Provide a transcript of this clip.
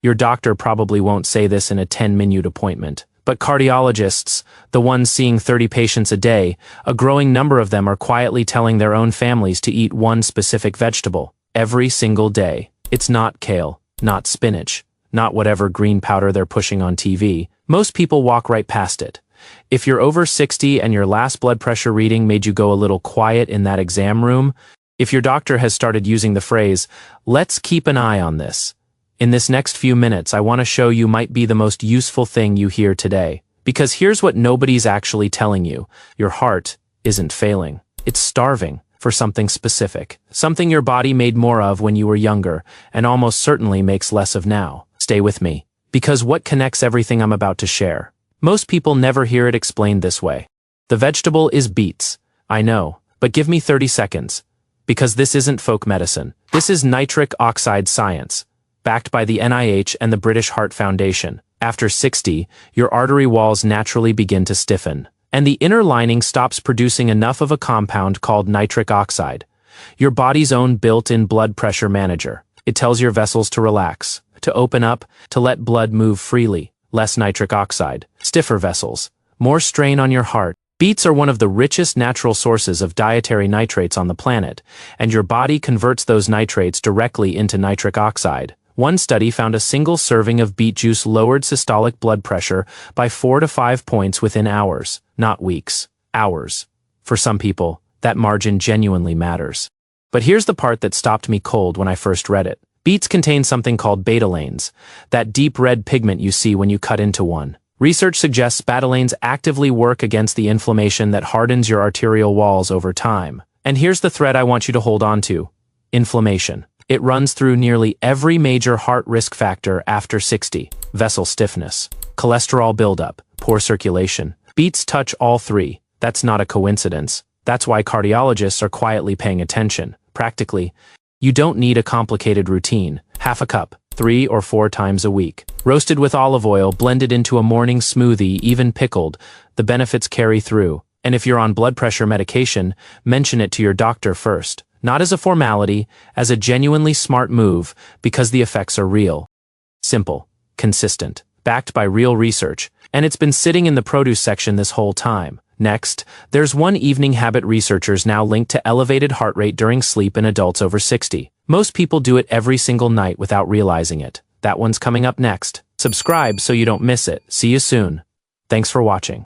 Your doctor probably won't say this in a 10-minute appointment. But cardiologists, the ones seeing 30 patients a day, a growing number of them are quietly telling their own families to eat one specific vegetable every single day. It's not kale, not spinach, not whatever green powder they're pushing on TV. Most people walk right past it. If you're over 60 and your last blood pressure reading made you go a little quiet in that exam room, if your doctor has started using the phrase, "Let's keep an eye on this," in this next few minutes, I want to show you might be the most useful thing you hear today. Because here's what nobody's actually telling you. Your heart isn't failing. It's starving for something specific. Something your body made more of when you were younger, and almost certainly makes less of now. Stay with me. Because what connects everything I'm about to share? Most people never hear it explained this way. The vegetable is beets. I know, but give me 30 seconds. Because this isn't folk medicine. This is nitric oxide science, backed by the NIH and the British Heart Foundation. After 60, your artery walls naturally begin to stiffen, and the inner lining stops producing enough of a compound called nitric oxide, your body's own built-in blood pressure manager. It tells your vessels to relax, to open up, to let blood move freely. Less nitric oxide, stiffer vessels, more strain on your heart. Beets are one of the richest natural sources of dietary nitrates on the planet, and your body converts those nitrates directly into nitric oxide. One study found a single serving of beet juice lowered systolic blood pressure by 4 to 5 points within hours, not weeks, hours. For some people, that margin genuinely matters. But here's the part that stopped me cold when I first read it. Beets contain something called betalains, that deep red pigment you see when you cut into one. Research suggests betalains actively work against the inflammation that hardens your arterial walls over time. And here's the thread I want you to hold on to. Inflammation. It runs through nearly every major heart risk factor after 60. Vessel stiffness, cholesterol buildup, poor circulation. Beets touch all three. That's not a coincidence. That's why cardiologists are quietly paying attention. Practically, you don't need a complicated routine. Half a cup, 3 or 4 times a week. Roasted with olive oil, blended into a morning smoothie, even pickled. The benefits carry through. And if you're on blood pressure medication, mention it to your doctor first. Not as a formality, as a genuinely smart move, because the effects are real. Simple, consistent, backed by real research, and it's been sitting in the produce section this whole time. Next, there's one evening habit researchers now linked to elevated heart rate during sleep in adults over 60. Most people do it every single night without realizing it. That one's coming up next. Subscribe so you don't miss it. See you soon. Thanks for watching.